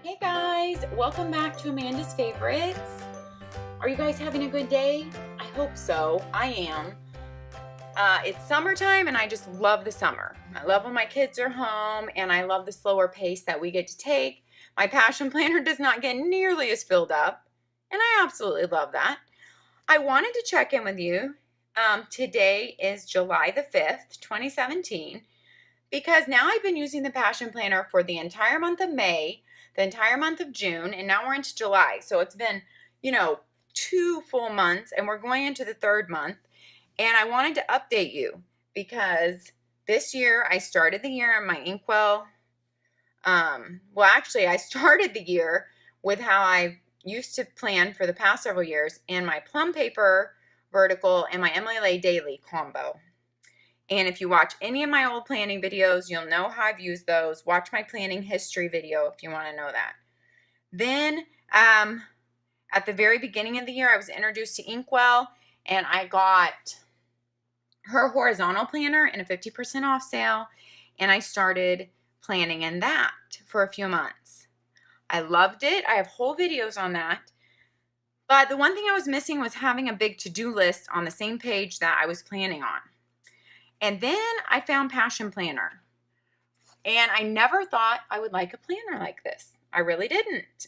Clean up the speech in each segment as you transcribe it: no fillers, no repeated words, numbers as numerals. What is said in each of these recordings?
Hey guys, welcome back to Amanda's Favorites. Are you guys having a good day? I hope so. I am. It's summertime and I just love the summer. I love when my kids are home and I love the slower pace that we get to take. My passion planner does not get nearly as filled up and I absolutely love that. I wanted to check in with you. Today is July the 5th, 2017, because now I've been using the passion planner for the entire month of May, the entire month of June, and now we're into July. So it's been, 2 full months and we're going into the third month. And I wanted to update you because this year I started the year in my InkWELL. I started the year with how I used to plan for the past several years and my plum paper vertical and my MLA daily combo. And if you watch any of my old planning videos, you'll know how I've used those. Watch my planning history video if you want to know that. Then at the very beginning of the year, I was introduced to InkWELL, and I got her horizontal planner in a 50% off sale, and I started planning in that for a few months. I loved it. I have whole videos on that. But the one thing I was missing was having a big to-do list on the same page that I was planning on. And then I found Passion Planner. And I never thought I would like a planner like this. I really didn't.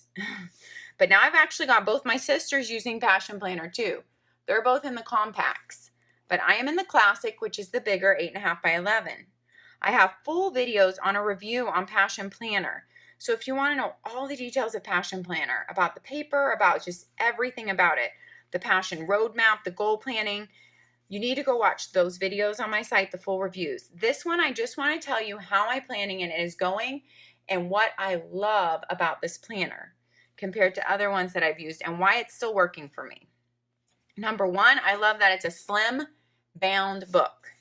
But now I've actually got both my sisters using Passion Planner too. They're both in the compacts. But I am in the classic, which is the bigger 8.5 by 11. I have full videos on a review on Passion Planner. So if you want to know all the details of Passion Planner, about the paper, about just everything about it, the Passion Roadmap, the goal planning, you need to go watch those videos on my site, the full reviews. This one, I just want to tell you how my planning is going and what I love about this planner compared to other ones that I've used and why it's still working for me. Number one, I love that it's a slim bound book.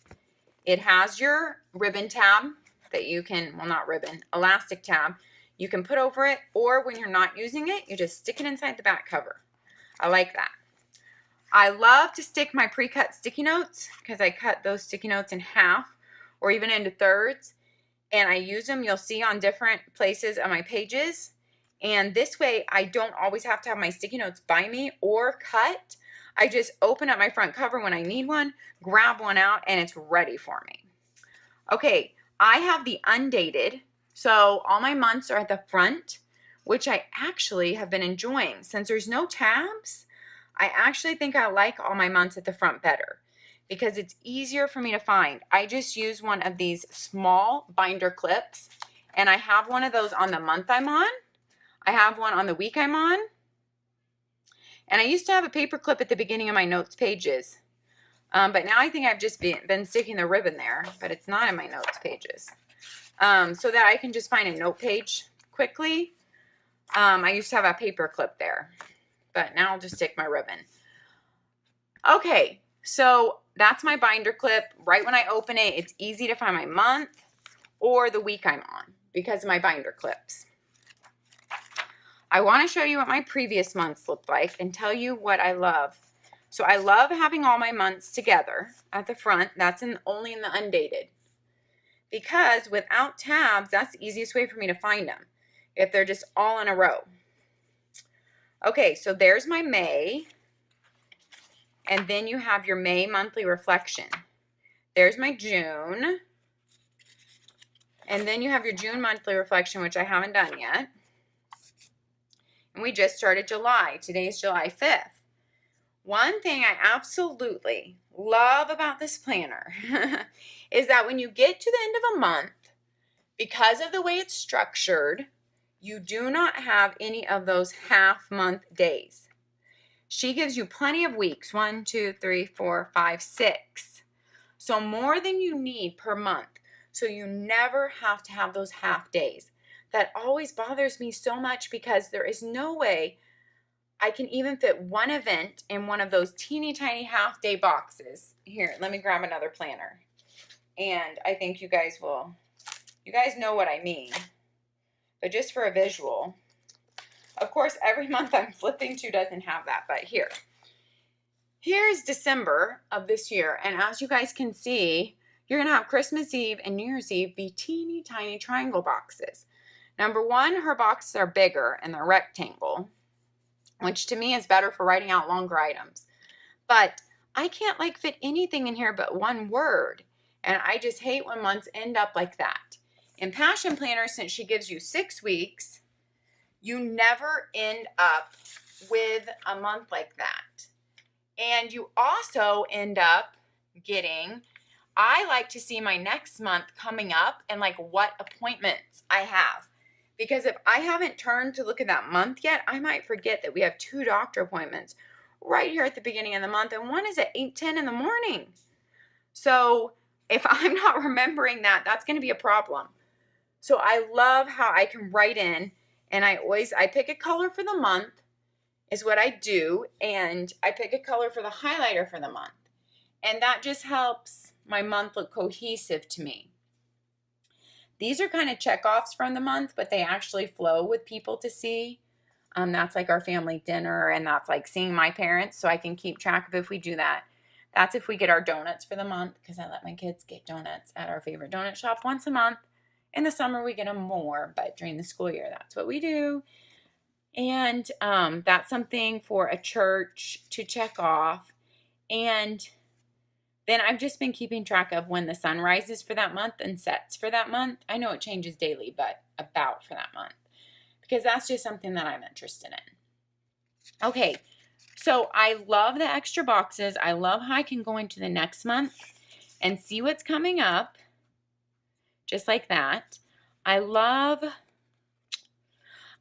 It has your ribbon tab that you can, well, not ribbon, elastic tab. You can put over it, or when you're not using it, you just stick it inside the back cover. I like that. I love to stick my pre-cut sticky notes because I cut those sticky notes in half or even into thirds, and I use them, you'll see, on different places on my pages. And this way I don't always have to have my sticky notes by me or cut. I just open up my front cover when I need one, grab one out, and it's ready for me. Okay, I have the undated, so all my months are at the front, which I actually have been enjoying. Since there's no tabs, I actually think I like all my months at the front better because it's easier for me to find. I just use one of these small binder clips, and I have one of those on the month I'm on. I have one on the week I'm on. And I used to have a paper clip at the beginning of my notes pages. But now I think I've just been sticking the ribbon there, but it's not in my notes pages. So that I can just find a note page quickly. I used to have a paper clip there, but now I'll just stick my ribbon. Okay, so that's my binder clip. Right when I open it, it's easy to find my month or the week I'm on because of my binder clips. I want to show you what my previous months looked like and tell you what I love. So I love having all my months together at the front. That's only in the undated. Because without tabs, that's the easiest way for me to find them if they're just all in a row. Okay, so there's my May. And then you have your May monthly reflection. There's my June. And then you have your June monthly reflection, which I haven't done yet. And we just started July. Today's July 5th. One thing I absolutely love about this planner is that when you get to the end of a month, because of the way it's structured, you do not have any of those half-month days. She gives you plenty of weeks, 1, 2, 3, 4, 5, 6. So more than you need per month. So you never have to have those half days. That always bothers me so much because there is no way I can even fit one event in one of those teeny tiny half day boxes. Here, let me grab another planner. And I think you guys know what I mean. But just for a visual. Of course, every month I'm flipping to doesn't have that, but here's December of this year. And as you guys can see, you're going to have Christmas Eve and New Year's Eve be teeny tiny triangle boxes. Number one, her boxes are bigger and they're rectangle, which to me is better for writing out longer items. But I can't like fit anything in here but one word. And I just hate when months end up like that. In Passion Planner, since she gives you 6 weeks, you never end up with a month like that. And you also end up getting, I like to see my next month coming up and like what appointments I have. Because if I haven't turned to look at that month yet, I might forget that we have 2 doctor appointments right here at the beginning of the month, and one is at 8:10 in the morning. So if I'm not remembering that, that's going to be a problem. So I love how I can write in, and I pick a color for the month is what I do, and I pick a color for the highlighter for the month. And that just helps my month look cohesive to me. These are kind of check-offs from the month, but they actually flow with people to see. That's like our family dinner, and that's like seeing my parents, so I can keep track of if we do that. That's if we get our donuts for the month, because I let my kids get donuts at our favorite donut shop once a month. In the summer, we get them more, but during the school year, that's what we do. And that's something for a church to check off. And then I've just been keeping track of when the sun rises for that month and sets for that month. I know it changes daily, but about for that month, because that's just something that I'm interested in. Okay, so I love the extra boxes. I love how I can go into the next month and see what's coming up, just like that. I love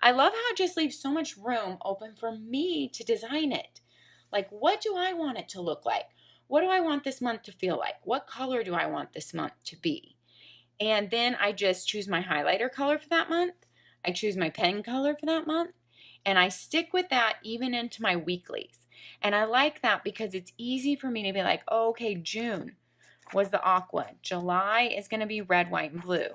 how it just leaves so much room open for me to design it. Like, what do I want it to look like? What do I want this month to feel like? What color do I want this month to be? And then I just choose my highlighter color for that month. I choose my pen color for that month. And I stick with that even into my weeklies. And I like that because it's easy for me to be like, oh, okay, June was the aqua. July is going to be red, white, and blue.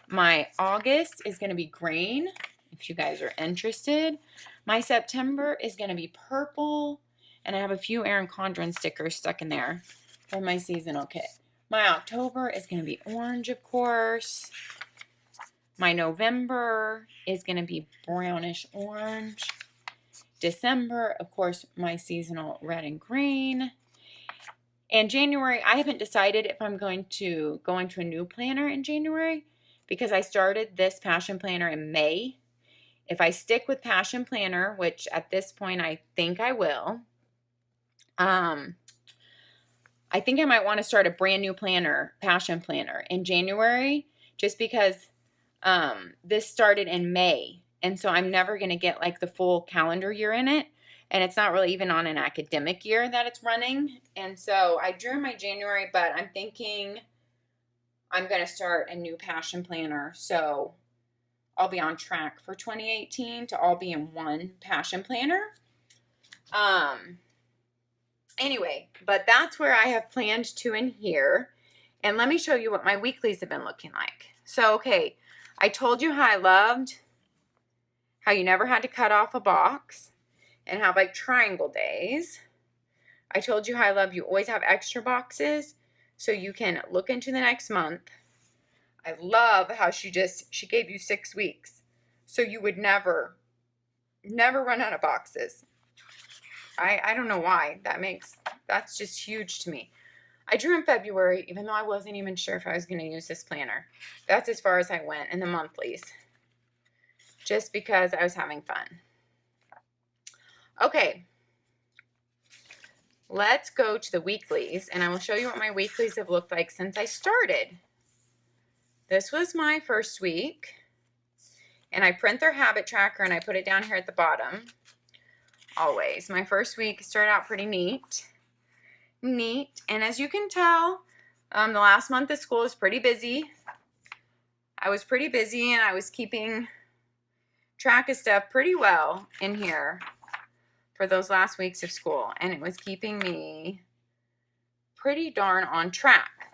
My August is going to be green, if you guys are interested. My September is going to be purple. And I have a few ERIN CONDREN stickers stuck in there for my seasonal kit. My October is going to be orange, of course. My November is going to be brownish orange. December, of course, my seasonal red and green. And January, I haven't decided if I'm going to go into a new planner in January, because I started this Passion Planner in May. If I stick with Passion Planner, which at this point I think I will, I think I might want to start a brand new planner, Passion Planner, in January, just because this started in May. And so I'm never going to get like the full calendar year in it. And it's not really even on an academic year that it's running. And so I drew my January, but I'm thinking I'm going to start a new Passion Planner. So I'll be on track for 2018 to all be in one Passion Planner. Anyway, but that's where I have planned to in here. And let me show you what my weeklies have been looking like. So, okay, I told you how I loved how you never had to cut off a box and have like triangle days. I told you how I love you always have extra boxes so you can look into the next month. I love how she gave you 6 weeks so you would never run out of boxes. I don't know why. That's just huge to me. I drew in February, even though I wasn't even sure if I was going to use this planner. That's as far as I went in the monthlies, just because I was having fun. Okay, let's go to the weeklies, and I will show you what my weeklies have looked like since I started. This was my first week, and I print their habit tracker, and I put it down here at the bottom. Always. My first week started out pretty neat. And as you can tell, the last month of school was pretty busy. I was pretty busy, and I was keeping track of stuff pretty well in here for those last weeks of school, and it was keeping me pretty darn on track.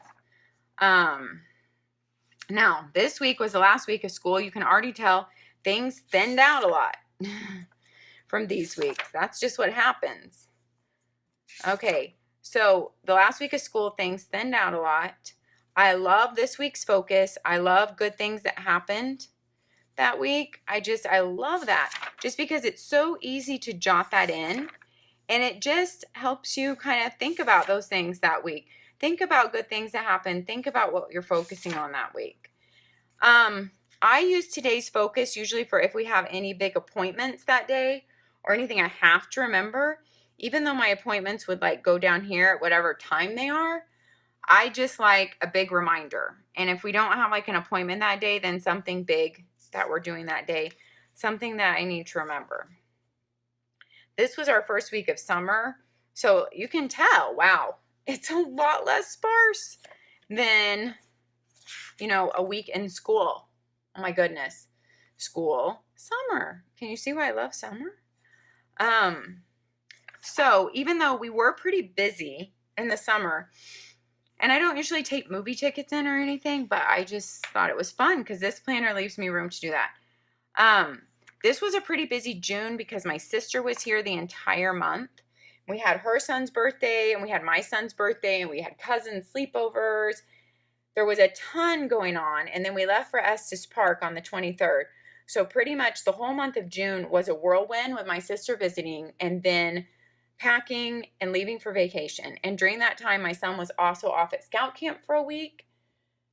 Now, this week was the last week of school. You can already tell things thinned out a lot from these weeks. That's just what happens. Okay, so the last week of school, things thinned out a lot. I love this week's focus. I love good things that happened. that week. I love that just because it's so easy to jot that in, and it just helps you kind of think about those things that week. Think about good things that happen. Think about what you're focusing on that week. I use today's focus usually for if we have any big appointments that day or anything I have to remember. Even though my appointments would like go down here at whatever time they are, I just like a big reminder. And if we don't have like an appointment that day, then something big that we're doing that day, something that I need to remember. This was our first week of summer, so you can tell, wow, it's a lot less sparse than, you know, a week in school. Oh my goodness. School, summer. Can you see why I love summer? So even though we were pretty busy in the summer, and I don't usually take movie tickets in or anything, but I just thought it was fun because this planner leaves me room to do that. This was a pretty busy June because my sister was here the entire month. We had her son's birthday, and we had my son's birthday, and we had cousin sleepovers. There was a ton going on, and then we left for Estes Park on the 23rd. So pretty much the whole month of June was a whirlwind with my sister visiting, and then packing and leaving for vacation. And during that time, my son was also off at scout camp for a week,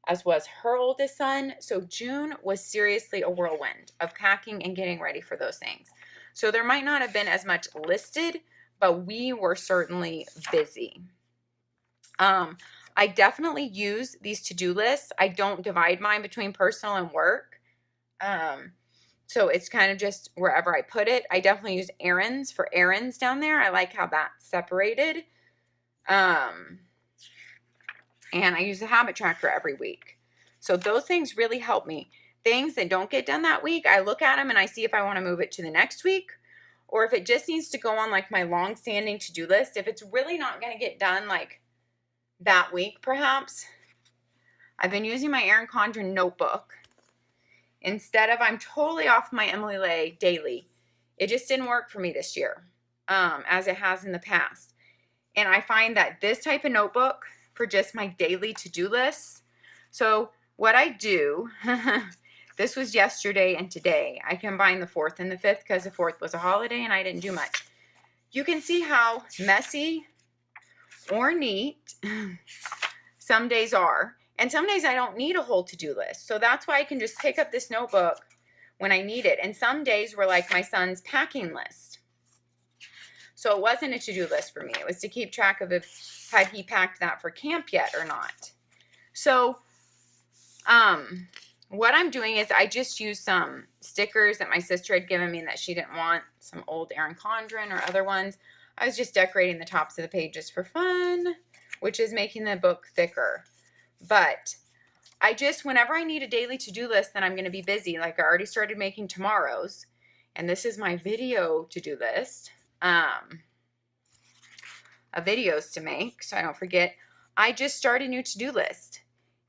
as was her oldest son. So June was seriously a whirlwind of packing and getting ready for those things. So there might not have been as much listed, but we were certainly busy. I definitely use these to-do lists. I don't divide mine between personal and work. So it's kind of just wherever I put it. I definitely use errands for errands down there. I like how that's separated. And I use a habit tracker every week. So those things really help me. Things that don't get done that week, I look at them and I see if I want to move it to the next week, or if it just needs to go on like my long-standing to-do list. If it's really not going to get done like that week, perhaps. I've been using my ERIN notebook. Instead of, I'm totally off my Emily Lay daily. It just didn't work for me this year, as it has in the past. And I find that this type of notebook for just my daily to-do lists. So what I do, this was yesterday and today. I combined the 4th and the 5th because the 4th was a holiday and I didn't do much. You can see how messy or neat some days are. And some days I don't need a whole to-do list. So that's why I can just pick up this notebook when I need it. And some days were like my son's packing list. So it wasn't a to-do list for me. It was to keep track of if had he packed that for camp yet or not. So what I'm doing is I just use some stickers that my sister had given me that she didn't want, some old CONDREN or other ones. I was just decorating the tops of the pages for fun, which is making the book thicker. But I just, whenever I need a daily to-do list, then I'm going to be busy. Like I already started making tomorrow's, and this is my video to-do list of videos to make, so I don't forget. I just started a new to-do list.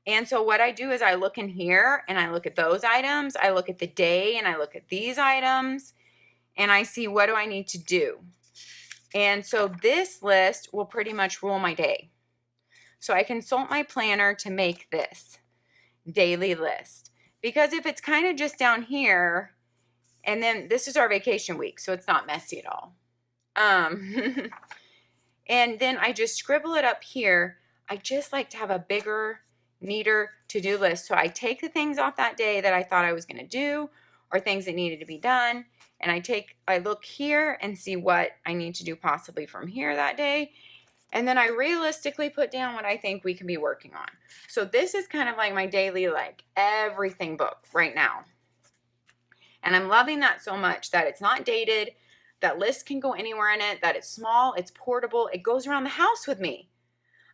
And so what I do is I look in here, and I look at those items. I look at the day, and I look at these items, and I see what do I need to do. And so this list will pretty much rule my day. So I consult my planner to make this daily list. Because if it's kind of just down here, and then this is our vacation week, so it's not messy at all. And then I just scribble it up here. I just like to have a bigger, neater to-do list. So I take the things off that day that I thought I was going to do, or things that needed to be done, and I look here and see what I need to do possibly from here that day. And then I realistically put down what I think we can be working on. So this is kind of like my daily, like everything book right now. And I'm loving that so much that it's not dated, that list can go anywhere in it, that it's small, it's portable, it goes around the house with me.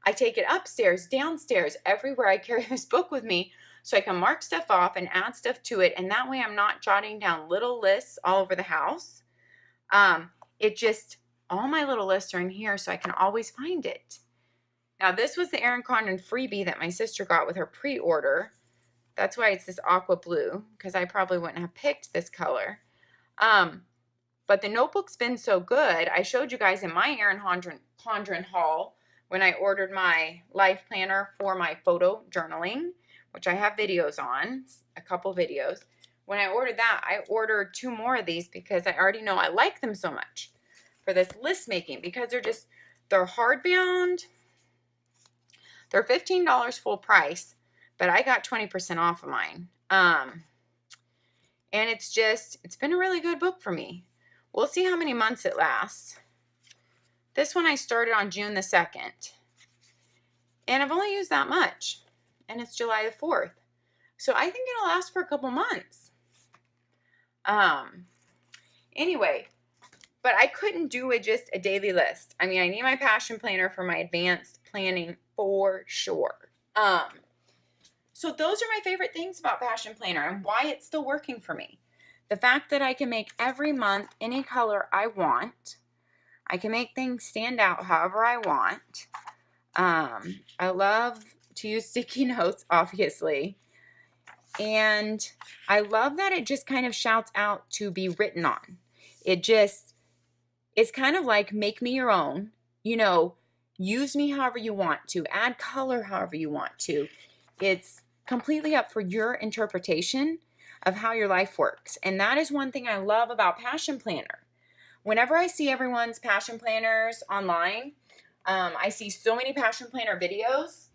I take it upstairs, downstairs, everywhere I carry this book with me so I can mark stuff off and add stuff to it. And that way I'm not jotting down little lists all over the house. All my little lists are in here so I can always find it. Now this was the ERIN freebie that my sister got with her pre-order. That's why it's this aqua blue, because I probably wouldn't have picked this color. But the notebook's been so good. I showed you guys in my ERIN haul when I ordered my life planner for my photo journaling, which I have videos on, a couple videos. when I ordered that, I ordered 2 more of these because I already know I like them so much for this list making, because they're hardbound. They're $15 full price, but I got 20% off of mine. And it's been a really good book for me. We'll see how many months it lasts. This one I started on June the 2nd. And I've only used that much. And it's July the 4th. So I think it'll last for a couple months. Anyway, but I couldn't do it just a daily list. I mean, I need my passion planner for my advanced planning for sure. So those are my favorite things about Passion Planner and why it's still working for me. The fact that I can make every month any color I want. I can make things stand out however I want. I love to use sticky notes, obviously. And I love that it just kind of shouts out to be written on. It's kind of like make me your own. You know, use me however you want to. Add color however you want to. It's completely up for your interpretation of how your life works. And that is one thing I love about Passion Planner. Whenever I see everyone's Passion Planners online, I see so many Passion Planner videos.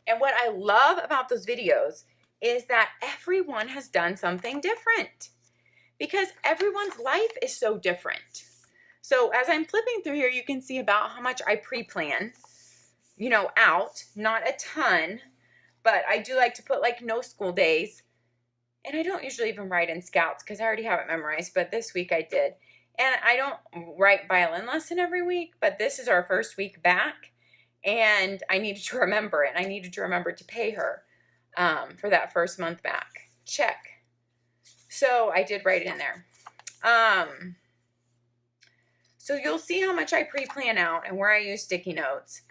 And what I love about those videos is that everyone has done something different, because everyone's life is so different. So as I'm flipping through here, you can see about how much I pre-plan, you know, out. Not a ton, but I do like to put like no school days. And I don't usually even write in Scouts because I already have it memorized, but this week I did. And I don't write violin lesson every week, but this is our first week back. And I needed to remember it. I needed to remember to pay her for that first month back. Check. So I did write it in there. So you'll see how much I pre-plan out and where I use sticky notes.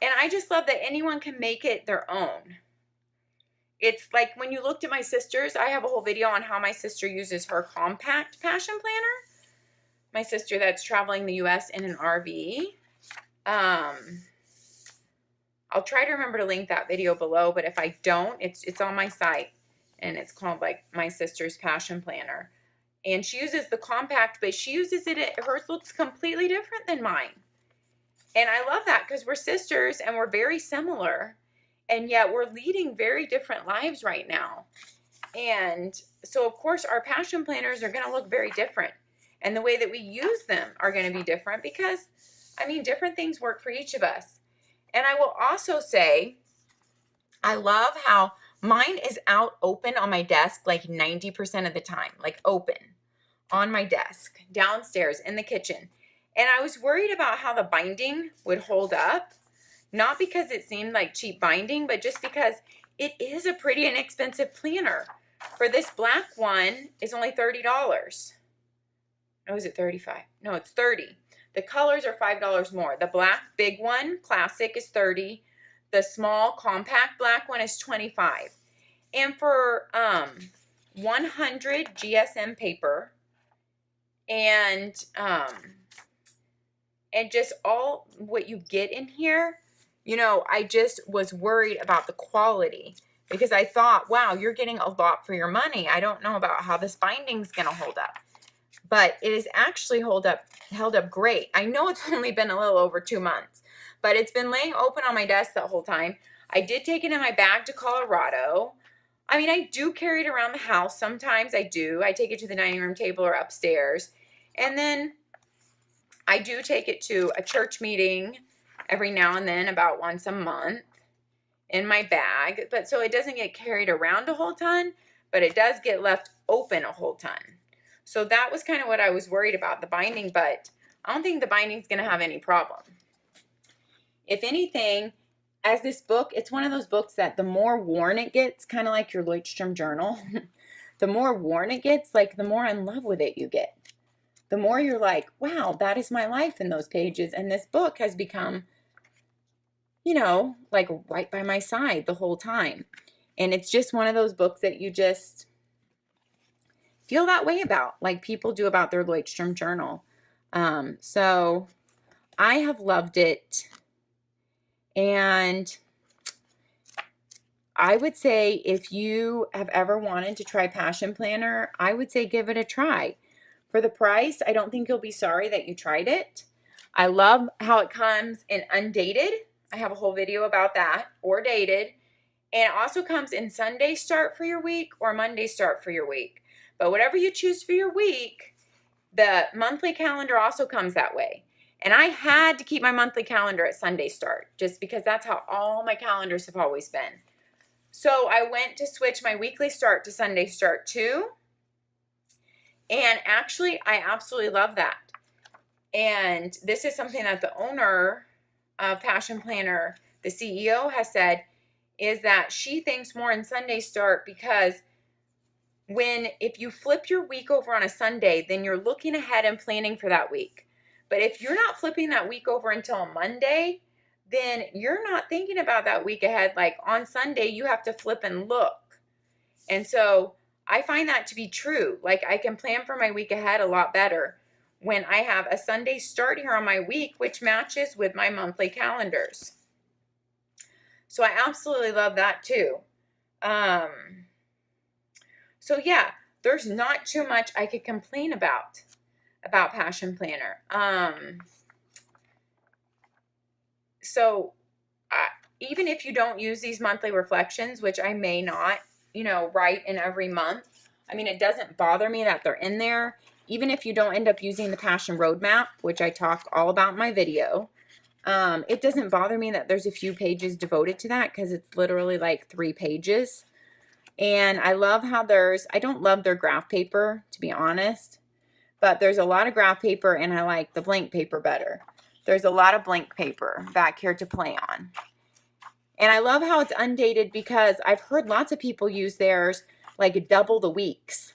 And I just love that anyone can make it their own. It's like when you looked at my sister's, I have a whole video on how my sister uses her compact passion planner. My sister that's traveling the U.S. in an RV. I'll try to remember to link that video below, but if I don't, it's on my site, and it's called like My Sister's Passion Planner. And she uses the compact, but she uses it, hers looks completely different than mine. And I love that because we're sisters and we're very similar, and yet we're leading very different lives right now. And so of course our passion planners are going to look very different, and the way that we use them are going to be different because, I mean, different things work for each of us. And I will also say, I love how mine is out open on my desk like 90% of the time, like open on my desk, downstairs in the kitchen. And I was worried about how the binding would hold up, not because it seemed like cheap binding, but just because it is a pretty inexpensive planner. For this black one is only $30. No, is it 35? No, it's 30. The colors are $5 more. The black big one, classic, is 30. The small compact black one is 25. And for 100 GSM paper and just all what you get in here, you know, I just was worried about the quality because I thought, wow, you're getting a lot for your money. I don't know about how this binding's going to hold up. But it is actually held up great. I know it's only been a little over 2 months, but it's been laying open on my desk that whole time. I did take it in my bag to Colorado. I mean, I do carry it around the house. Sometimes I do. I take it to the dining room table or upstairs. And then I do take it to a church meeting every now and then, about once a month, in my bag. But so it doesn't get carried around a whole ton, but it does get left open a whole ton. So that was kind of what I was worried about, the binding, but I don't think the binding's going to have any problem. If anything, as this book, it's one of those books that the more worn it gets, kind of like your Leuchtturm journal, the more worn it gets, like the more in love with it you get. The more you're like, wow, that is my life in those pages. And this book has become, you know, like right by my side the whole time. And it's just one of those books that you just feel that way about, like people do about their Leuchtturm journal. So I have loved it. And I would say if you have ever wanted to try Passion Planner, I would say give it a try. For the price, I don't think you'll be sorry that you tried it. I love how it comes in undated. I have a whole video about that, or dated. And it also comes in Sunday start for your week or Monday start for your week. But whatever you choose for your week, the monthly calendar also comes that way. And I had to keep my monthly calendar at Sunday start just because that's how all my calendars have always been. So I went to switch my weekly start to Sunday start too. And actually, I absolutely love that. And this is something that the owner of Passion Planner, the CEO, has said, is that she thinks more in Sunday start because if you flip your week over on a Sunday, then you're looking ahead and planning for that week. But if you're not flipping that week over until Monday, then you're not thinking about that week ahead. Like on Sunday, you have to flip and look. And so I find that to be true. Like I can plan for my week ahead a lot better when I have a Sunday start here on my week, which matches with my monthly calendars. So I absolutely love that too. So yeah, there's not too much I could complain about Passion Planner. Even if you don't use these monthly reflections, which I may not, write in every month, I mean, it doesn't bother me that they're in there. Even if you don't end up using the Passion Roadmap, which I talk all about in my video, it doesn't bother me that there's a few pages devoted to that because it's literally like 3 pages. And I love how I don't love their graph paper, to be honest, but there's a lot of graph paper and I like the blank paper better. There's a lot of blank paper back here to play on. And I love how it's undated because I've heard lots of people use theirs like double the weeks.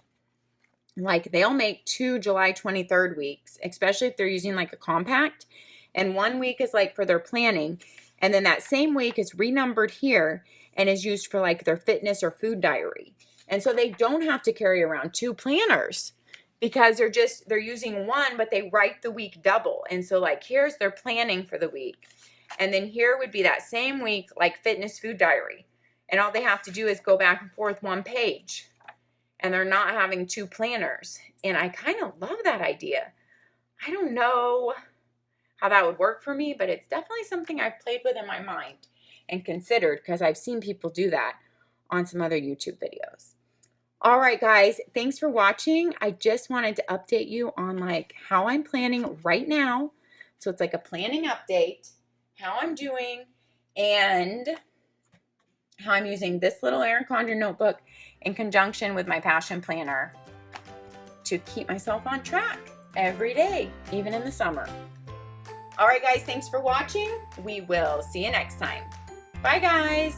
Like they'll make 2 July 23rd weeks, especially if they're using like a compact. And 1 week is like for their planning. And then that same week is renumbered here and is used for like their fitness or food diary. And so they don't have to carry around 2 planners because they're using one, but they write the week double. And so like here's their planning for the week. And then here would be that same week, like fitness food diary. And all they have to do is go back and forth 1 page. And they're not having 2 planners. And I kind of love that idea. I don't know how that would work for me, but it's definitely something I've played with in my mind and considered because I've seen people do that on some other YouTube videos. All right, guys, thanks for watching. I just wanted to update you on like how I'm planning right now. So it's like a planning update, how I'm doing, and how I'm using this little ERIN CONDREN notebook in conjunction with my Passion Planner to keep myself on track every day, even in the summer. All right, guys, thanks for watching. We will see you next time. Bye, guys.